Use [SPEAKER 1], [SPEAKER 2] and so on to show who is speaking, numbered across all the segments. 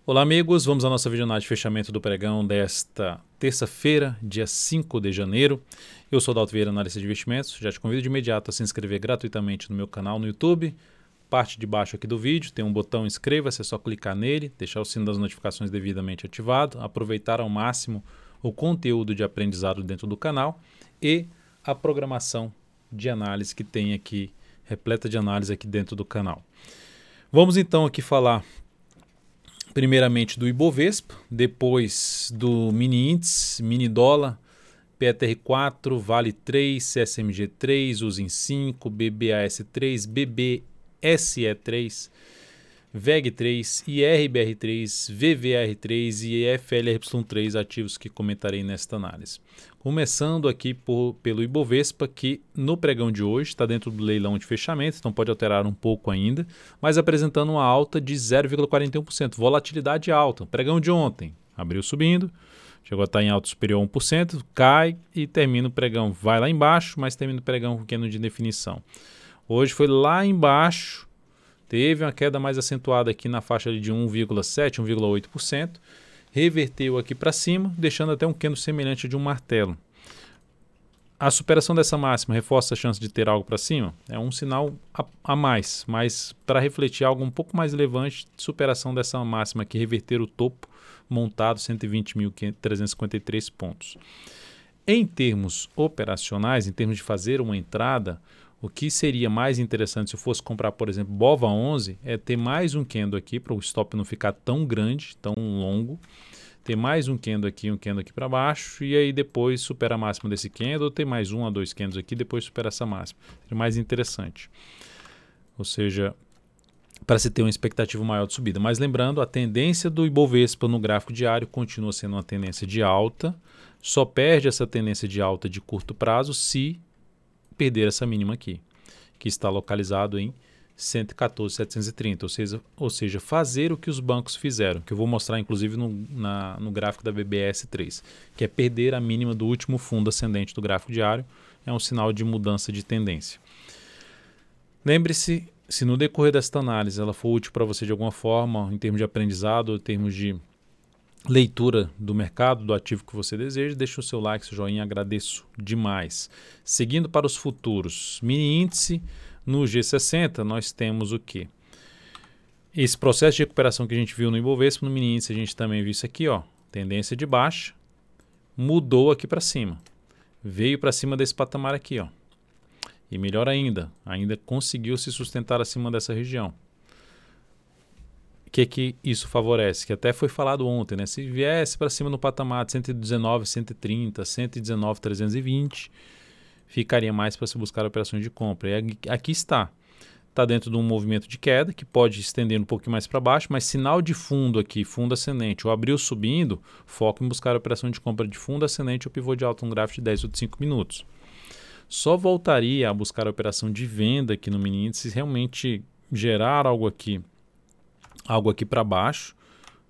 [SPEAKER 1] Olá amigos, vamos à nossa videoanálise de fechamento do pregão desta terça-feira, dia 5 de janeiro. Eu sou Dalto Vieira, analista de investimentos. Já te convido de imediato a se inscrever gratuitamente no meu canal no YouTube. Parte de baixo aqui do vídeo tem um botão inscreva-se, é só clicar nele, deixar o sino das notificações devidamente ativado, aproveitar ao máximo o conteúdo de aprendizado dentro do canal e a programação de análise que tem aqui, repleta de análise aqui dentro do canal. Vamos então aqui falar primeiramente do Ibovespa, depois do mini índice, mini dólar, PETR4, Vale 3, CSMG 3, USIN 5, BBAS 3, BBSE 3, VEG 3, IRBR 3, VVR 3 e FLRY3, ativos que comentarei nesta análise. Começando aqui pelo Ibovespa, que no pregão de hoje está dentro do leilão de fechamento, então pode alterar um pouco ainda, mas apresentando uma alta de 0,41%, volatilidade alta. Pregão de ontem, abriu subindo, chegou a estar em alta superior a 1%, cai e termina o pregão. Vai lá embaixo, mas termina o pregão com candle de definição. Hoje foi lá embaixo, teve uma queda mais acentuada aqui na faixa de 1,7%, 1,8%. Reverteu aqui para cima, deixando até um candle semelhante de um martelo. A superação dessa máxima reforça a chance de ter algo para cima? É um sinal a mais, mas para refletir algo um pouco mais relevante, superação dessa máxima que reverter o topo montado 120.353 pontos. Em termos operacionais, em termos de fazer uma entrada, o que seria mais interessante se eu fosse comprar, por exemplo, BOVA11, é ter mais um candle aqui para o stop não ficar tão grande, tão longo. Ter mais um candle aqui para baixo e aí depois supera a máxima desse candle, ou ter mais um a dois candles aqui, depois supera essa máxima. É mais interessante. Ou seja, para se ter uma expectativa maior de subida. Mas lembrando, a tendência do Ibovespa no gráfico diário continua sendo uma tendência de alta, só perde essa tendência de alta de curto prazo se perder essa mínima aqui, que está localizado em 114.730, ou seja, fazer o que os bancos fizeram, que eu vou mostrar inclusive no gráfico da BBS3, que é perder a mínima do último fundo ascendente do gráfico diário, é um sinal de mudança de tendência. Lembre-se, se no decorrer desta análise ela for útil para você de alguma forma, em termos de aprendizado, em termos de leitura do mercado, do ativo que você deseja, deixa o seu like, seu joinha, agradeço demais. Seguindo para os futuros, mini índice no G60, nós temos o quê? Esse processo de recuperação que a gente viu no Ibovespa, no mini índice a gente também viu isso aqui, ó, tendência de baixa, mudou aqui para cima, veio para cima desse patamar aqui, ó, e melhor ainda conseguiu se sustentar acima dessa região. O que isso favorece? Que até foi falado ontem, né? Se viesse para cima no patamar de 119, 130, 119, 320, ficaria mais para se buscar operações de compra. E aqui está. Está dentro de um movimento de queda que pode estender um pouquinho mais para baixo, mas sinal de fundo aqui, fundo ascendente, ou abriu subindo, foco em buscar a operação de compra de fundo ascendente ou pivô de alta no gráfico de 10 ou de 5 minutos. Só voltaria a buscar a operação de venda aqui no mini índice se realmente gerar algo aqui para baixo,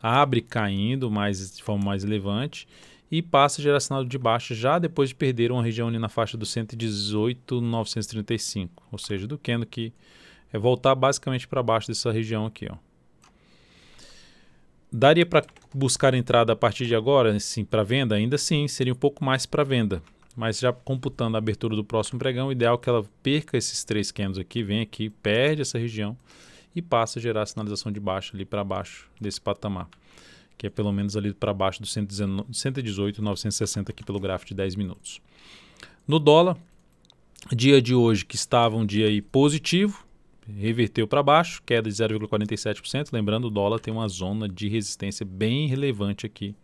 [SPEAKER 1] abre caindo de forma mais relevante e passa a gerar sinal de baixa já depois de perder uma região ali na faixa do 118.935, ou seja, do candle que é voltar basicamente para baixo dessa região aqui, ó. Daria para buscar entrada a partir de agora, sim, para venda? Ainda sim, seria um pouco mais para venda, mas já computando a abertura do próximo pregão, o ideal é que ela perca esses três candles aqui, vem aqui, perde essa região e passa a gerar sinalização de baixa ali para baixo desse patamar, que é pelo menos ali para baixo do 118.960 aqui pelo gráfico de 10 minutos. No dólar, dia de hoje que estava um dia aí positivo, reverteu para baixo, queda de 0,47%, lembrando o dólar tem uma zona de resistência bem relevante aqui,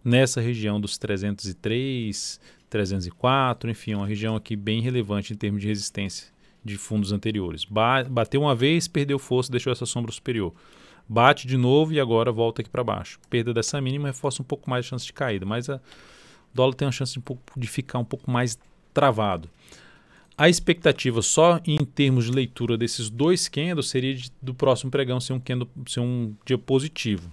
[SPEAKER 1] nessa região dos 303, 304, enfim, uma região aqui bem relevante em termos de resistência de fundos anteriores. Bateu uma vez, perdeu força, deixou essa sombra superior. Bate de novo e agora volta aqui para baixo. Perda dessa mínima reforça um pouco mais a chance de caída, mas o dólar tem uma chance de ficar um pouco mais travado. A expectativa só em termos de leitura desses dois candles seria do próximo pregão ser um dia positivo.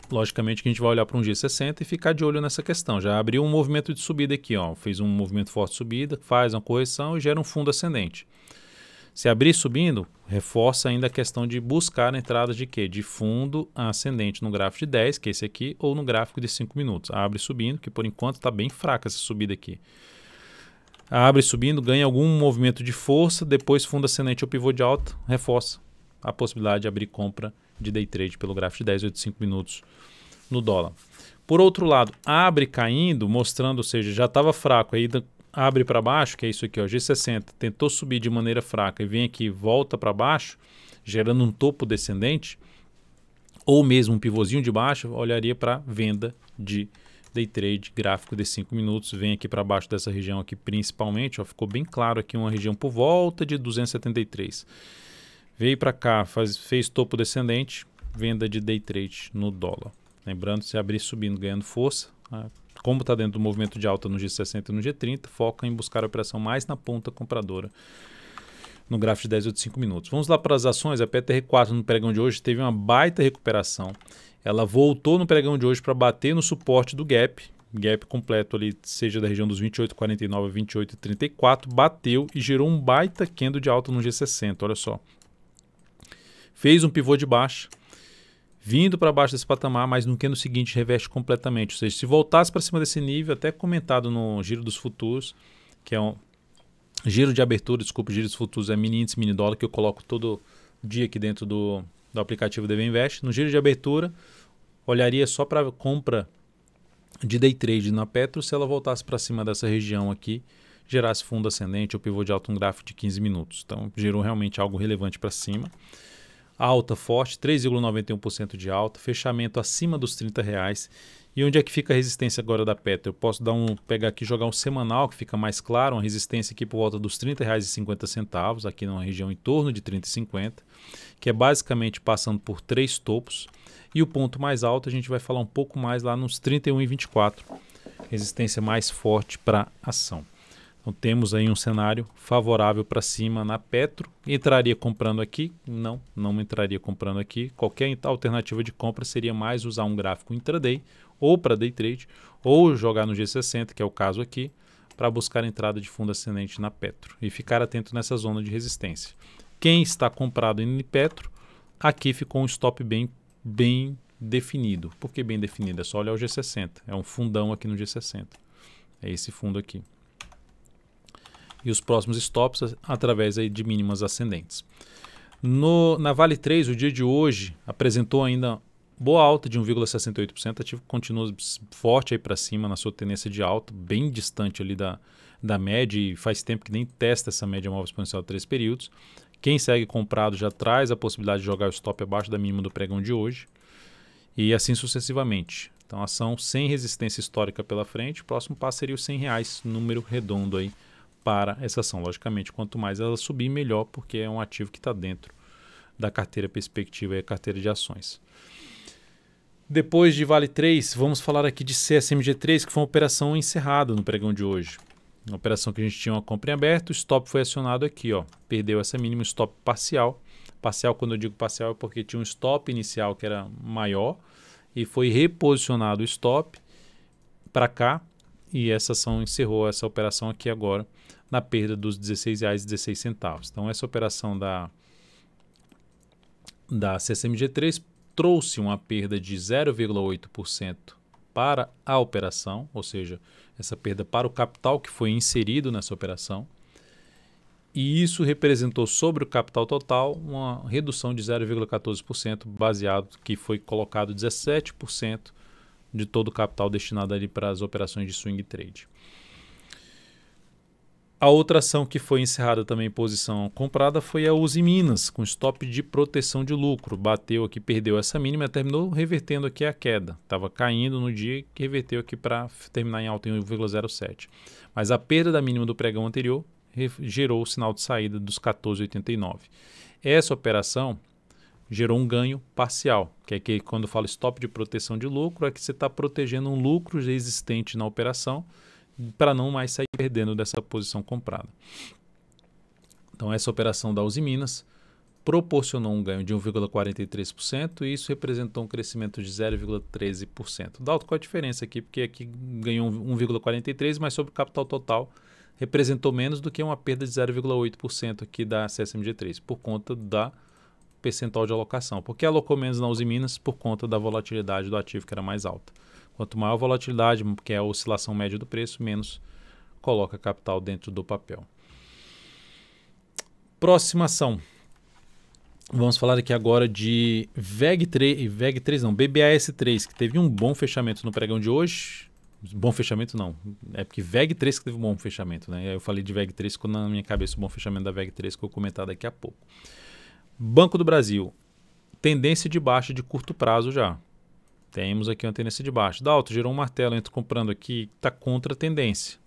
[SPEAKER 1] Logicamente que a gente vai olhar para um G60 e ficar de olho nessa questão. Já abriu um movimento de subida aqui, ó, fez um movimento forte de subida, faz uma correção e gera um fundo ascendente. Se abrir subindo, reforça ainda a questão de buscar entradas de quê? De fundo ascendente no gráfico de 10, que é esse aqui, ou no gráfico de 5 minutos. Abre subindo, que por enquanto está bem fraca essa subida aqui. Abre subindo, ganha algum movimento de força, depois fundo ascendente ou pivô de alta, reforça a possibilidade de abrir compra de day trade pelo gráfico de 10 ou de 5 minutos no dólar. Por outro lado, abre caindo, mostrando, ou seja, já estava fraco, aí abre para baixo, que é isso aqui, ó, G60, tentou subir de maneira fraca e vem aqui e volta para baixo, gerando um topo descendente, ou mesmo um pivôzinho de baixo, olharia para venda de day trade, gráfico de 5 minutos, vem aqui para baixo dessa região aqui principalmente, ó, ficou bem claro aqui uma região por volta de 273. Veio para cá, fez topo descendente, venda de day trade no dólar. Lembrando, se abrir subindo, ganhando força, como está dentro do movimento de alta no G60 e no G30, foca em buscar a operação mais na ponta compradora no gráfico de 10 ou de 5 minutos. Vamos lá para as ações. A PTR4 no pregão de hoje teve uma baita recuperação. Ela voltou no pregão de hoje para bater no suporte do gap completo ali, seja da região dos 28,49 a 28,34, bateu e gerou um baita candle de alta no G60, olha só. Fez um pivô de baixa, vindo para baixo desse patamar, mas no candle seguinte reveste completamente. Ou seja, se voltasse para cima desse nível, até comentado no giro dos futuros, que é um giro de abertura, desculpa, giro dos futuros é mini índice, mini dólar, que eu coloco todo dia aqui dentro do aplicativo DV Invest. No giro de abertura, olharia só para compra de day trade na Petro se ela voltasse para cima dessa região aqui, gerasse fundo ascendente ou pivô de alta, um gráfico de 15 minutos. Então, gerou realmente algo relevante para cima. Alta forte, 3,91% de alta, fechamento acima dos R$30. E onde é que fica a resistência agora da Petro? Eu posso pegar aqui e jogar um semanal que fica mais claro, uma resistência aqui por volta dos R$30,50, aqui numa região em torno de 30,50, que é basicamente passando por 3 topos. E o ponto mais alto a gente vai falar um pouco mais lá nos 31,24, resistência mais forte para ação. Então temos aí um cenário favorável para cima na Petro. Entraria comprando aqui? Não entraria comprando aqui. Qualquer alternativa de compra seria mais usar um gráfico intraday ou para day trade, ou jogar no G60, que é o caso aqui, para buscar entrada de fundo ascendente na Petro e ficar atento nessa zona de resistência. Quem está comprado em Petro, aqui ficou um stop bem definido. Por que bem definido? É só olhar o G60. É um fundão aqui no G60. É esse fundo aqui. E os próximos stops através aí de mínimas ascendentes. Na Vale 3, o dia de hoje apresentou ainda boa alta de 1,68%, ativo continua forte aí para cima na sua tendência de alta, bem distante ali da média, e faz tempo que nem testa essa média móvel exponencial de 3 períodos. Quem segue comprado já traz a possibilidade de jogar o stop abaixo da mínima do pregão de hoje, e assim sucessivamente. Então, ação sem resistência histórica pela frente, o próximo passo seria os R$100, número redondo aí para essa ação. Logicamente, quanto mais ela subir, melhor, porque é um ativo que está dentro da carteira perspectiva e a carteira de ações. Depois de Vale 3, vamos falar aqui de CSMG3, que foi uma operação encerrada no pregão de hoje. Uma operação que a gente tinha uma compra em aberto, o stop foi acionado aqui, ó, perdeu essa mínima, stop parcial. Parcial, quando eu digo parcial, é porque tinha um stop inicial que era maior e foi reposicionado o stop para cá, e essa ação encerrou essa operação aqui agora na perda dos R$16,16. Então, essa operação da CSMG3 trouxe uma perda de 0,8% para a operação, ou seja, essa perda para o capital que foi inserido nessa operação. E isso representou sobre o capital total uma redução de 0,14%, baseado que foi colocado 17% de todo o capital destinado ali para as operações de swing trade. A outra ação que foi encerrada também em posição comprada foi a Uzi Minas, com stop de proteção de lucro. Bateu aqui, perdeu essa mínima e terminou revertendo aqui a queda. Estava caindo no dia que reverteu aqui para terminar em alta em 1,07. Mas a perda da mínima do pregão anterior gerou o sinal de saída dos 14,89. Essa operação gerou um ganho parcial, que é que quando eu falo stop de proteção de lucro, é que você está protegendo um lucro existente na operação para não mais sair perdendo dessa posição comprada. Então, essa operação da Uzi Minas proporcionou um ganho de 1,43% e isso representou um crescimento de 0,13%. Dalton, qual a diferença aqui? Porque aqui ganhou 1,43%, mas sobre o capital total representou menos do que uma perda de 0,8% aqui da CSMG3, por conta da percentual de alocação, porque alocou menos na Uzi Minas por conta da volatilidade do ativo que era mais alta. Quanto maior a volatilidade, que é a oscilação média do preço, menos coloca capital dentro do papel. Próxima ação. Vamos falar aqui agora de BBAS3, que teve um bom fechamento no pregão de hoje. Bom fechamento não, é porque VEG3 que teve um bom fechamento, né? Eu falei de VEG3 ficou na minha cabeça o bom fechamento da VEG3 que eu vou comentar daqui a pouco. Banco do Brasil, tendência de baixa de curto prazo já. Temos aqui uma tendência de baixa. Dalton gerou um martelo, entra comprando aqui, está contra a tendência.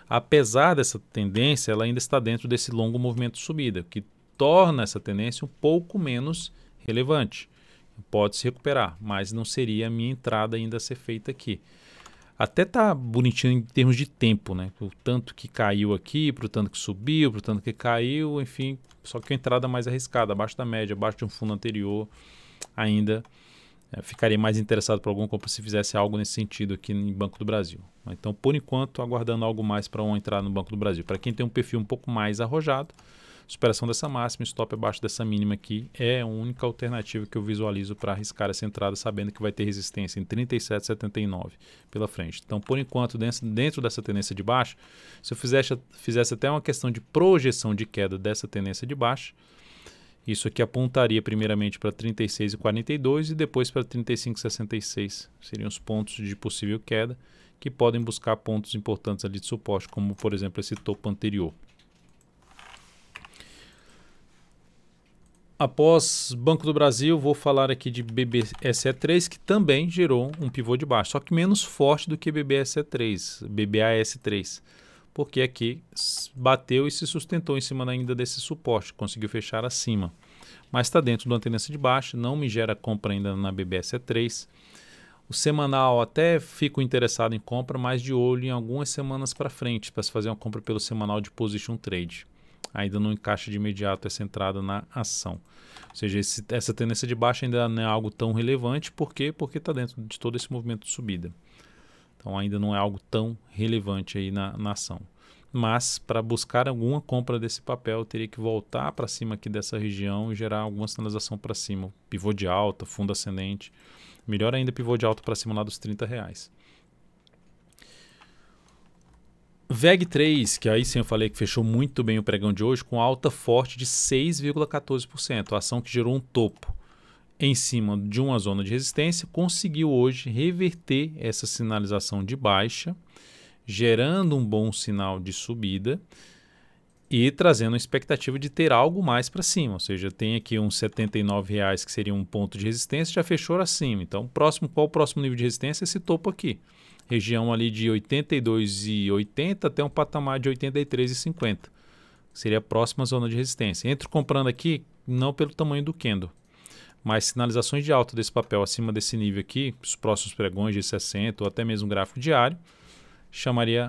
[SPEAKER 1] Apesar dessa tendência, ela ainda está dentro desse longo movimento de subida, o que torna essa tendência um pouco menos relevante. Pode se recuperar, mas não seria a minha entrada ainda a ser feita aqui. Até tá bonitinho em termos de tempo, né? O tanto que caiu aqui, pro tanto que subiu, pro tanto que caiu, enfim. Só que a entrada mais arriscada, abaixo da média, abaixo de um fundo anterior, ainda ficaria mais interessado por alguma compra se fizesse algo nesse sentido aqui no Banco do Brasil. Então, por enquanto, aguardando algo mais para uma entrada no Banco do Brasil. Para quem tem um perfil um pouco mais arrojado, superação dessa máxima, stop abaixo dessa mínima aqui é a única alternativa que eu visualizo para arriscar essa entrada, sabendo que vai ter resistência em 37,79 pela frente. Então, por enquanto, dentro dessa tendência de baixa, se eu fizesse até uma questão de projeção de queda dessa tendência de baixa, isso aqui apontaria primeiramente para 36,42 e depois para 35,66. Seriam os pontos de possível queda que podem buscar pontos importantes ali de suporte, como por exemplo esse topo anterior. Após Banco do Brasil, vou falar aqui de BBSE3, que também gerou um pivô de baixo, só que menos forte do que BBAS3, porque aqui bateu e se sustentou em cima ainda desse suporte, conseguiu fechar acima. Mas está dentro de uma tendência de baixa, não me gera compra ainda na BBSE3. O semanal até fico interessado em compra, mas de olho em algumas semanas para frente, para se fazer uma compra pelo semanal de Position Trade. Ainda não encaixa de imediato essa entrada na ação. Ou seja, essa tendência de baixa ainda não é algo tão relevante. Por quê? Porque está dentro de todo esse movimento de subida. Então ainda não é algo tão relevante aí na ação. Mas para buscar alguma compra desse papel, eu teria que voltar para cima aqui dessa região e gerar alguma sinalização para cima. Pivô de alta, fundo ascendente. Melhor ainda pivô de alta para cima lá dos R$30. VEG3, que aí sim eu falei que fechou muito bem o pregão de hoje, com alta forte de 6,14%. A ação que gerou um topo em cima de uma zona de resistência, conseguiu hoje reverter essa sinalização de baixa, gerando um bom sinal de subida e trazendo a expectativa de ter algo mais para cima. Ou seja, tem aqui uns R$79 que seria um ponto de resistência, já fechou acima. Então, qual o próximo nível de resistência? Esse topo aqui. Região ali de 82,80 até um patamar de 83,50. Seria a próxima zona de resistência. Entro comprando aqui, não pelo tamanho do candle, mas sinalizações de alta desse papel acima desse nível aqui, os próximos pregões de 60 ou até mesmo gráfico diário,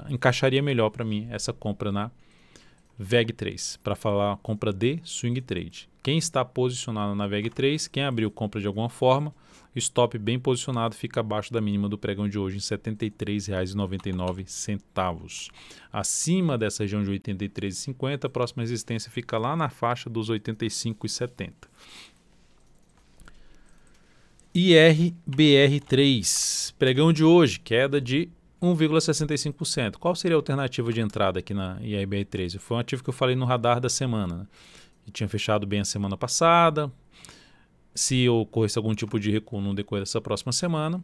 [SPEAKER 1] encaixaria melhor para mim essa compra na VEG3, para falar compra de swing trade. Quem está posicionado na VEG3, quem abriu compra de alguma forma, stop bem posicionado fica abaixo da mínima do pregão de hoje em R$ 73,99. Acima dessa região de 83,50, a próxima resistência fica lá na faixa dos 85,70. IRBR3, pregão de hoje, queda de 1,65%. Qual seria a alternativa de entrada aqui na IRBR3? Foi um ativo que eu falei no radar da semana, né? E tinha fechado bem a semana passada. Se ocorresse algum tipo de recuo no decorrer dessa próxima semana,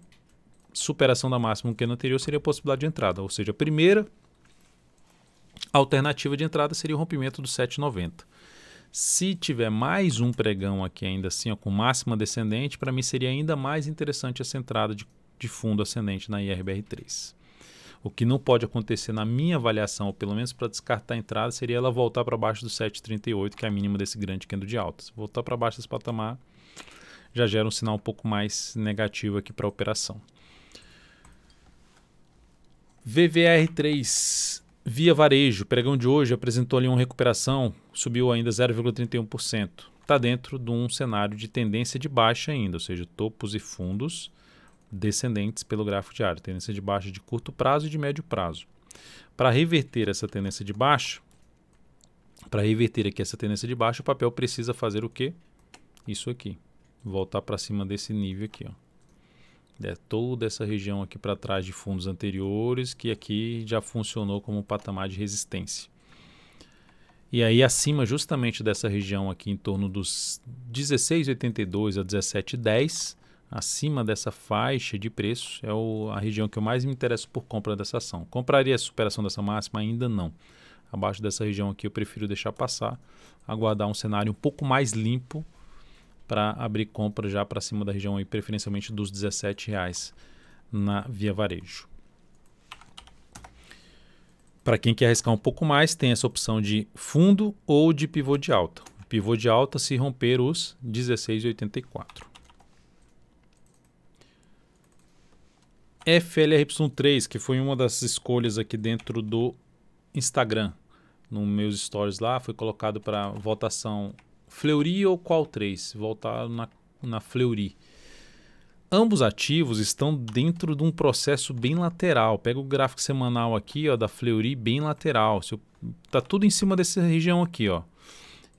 [SPEAKER 1] superação da máxima que no anterior seria a possibilidade de entrada. Ou seja, a primeira alternativa de entrada seria o rompimento do 7,90. Se tiver mais um pregão aqui ainda assim, com máxima descendente, para mim seria ainda mais interessante essa entrada de fundo ascendente na IRBR3. O que não pode acontecer na minha avaliação, ou pelo menos para descartar a entrada, seria ela voltar para baixo do 7,38, que é a mínima desse grande candle de alta. Se voltar para baixo desse patamar, já gera um sinal um pouco mais negativo aqui para a operação. VVR3, Via Varejo, pregão de hoje apresentou ali uma recuperação, subiu ainda 0,31%. Está dentro de um cenário de tendência de baixa ainda, ou seja, topos e fundos descendentes pelo gráfico diário, tendência de baixa de curto prazo e de médio prazo. Para reverter essa tendência de baixa, para reverter aqui essa tendência de baixa, o papel precisa fazer o quê? Isso aqui. Voltar para cima desse nível aqui, ó. Toda essa região aqui para trás de fundos anteriores, que aqui já funcionou como um patamar de resistência. E aí acima justamente dessa região aqui em torno dos 16,82 a 17,10, acima dessa faixa de preço, é a região que eu mais me interesso por compra dessa ação. Compraria a superação dessa máxima? Ainda não. Abaixo dessa região aqui eu prefiro deixar passar, aguardar um cenário um pouco mais limpo para abrir compra já para cima da região aí, preferencialmente dos R$17 na Via Varejo. Para quem quer arriscar um pouco mais, tem essa opção de fundo ou de pivô de alta. O pivô de alta se romper os 16,84. FLRY3, que foi uma das escolhas aqui dentro do Instagram. Nos meus stories lá, foi colocado para votação Fleury ou qual 3? Voltar na Fleury. Ambos ativos estão dentro de um processo bem lateral. Pega o gráfico semanal aqui, ó, da Fleury, bem lateral. Tá tudo em cima dessa região aqui, ó.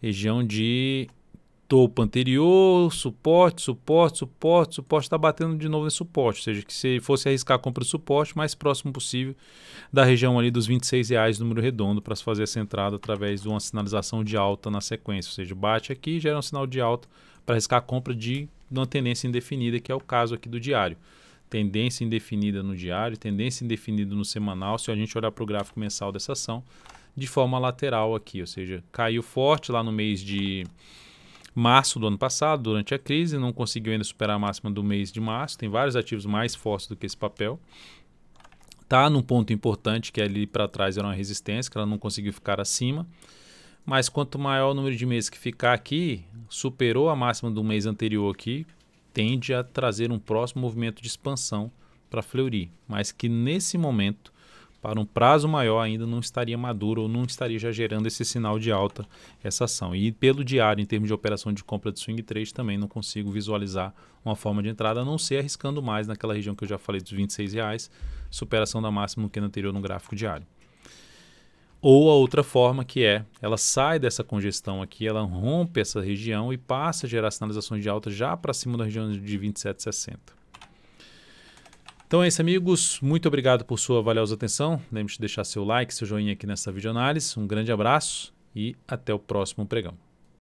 [SPEAKER 1] Região de topo anterior, suporte, está batendo de novo nesse suporte. Ou seja, que se fosse arriscar a compra de suporte, mais próximo possível da região ali dos R$26, número redondo, para se fazer essa entrada através de uma sinalização de alta na sequência. Ou seja, bate aqui e gera um sinal de alta para arriscar a compra de uma tendência indefinida, que é o caso aqui do diário. Tendência indefinida no diário, tendência indefinida no semanal, se a gente olhar para o gráfico mensal dessa ação, de forma lateral aqui, ou seja, caiu forte lá no mês de março do ano passado, durante a crise, não conseguiu ainda superar a máxima do mês de março, tem vários ativos mais fortes do que esse papel. Está num ponto importante, que ali para trás era uma resistência, que ela não conseguiu ficar acima. Mas quanto maior o número de meses que ficar aqui, superou a máxima do mês anterior aqui, tende a trazer um próximo movimento de expansão para a Fleury. Mas que nesse momento, para um prazo maior, ainda não estaria maduro ou não estaria já gerando esse sinal de alta essa ação. E pelo diário, em termos de operação de compra de swing trade, também não consigo visualizar uma forma de entrada, a não ser arriscando mais naquela região que eu já falei dos R$26, superação da máxima que no anterior no gráfico diário. Ou a outra forma, que é, ela sai dessa congestão aqui, ela rompe essa região e passa a gerar sinalizações de alta já para cima da região de 27,60. Então é isso, amigos. Muito obrigado por sua valiosa atenção. Lembre-se de deixar seu like, seu joinha aqui nessa videoanálise. Um grande abraço e até o próximo pregão.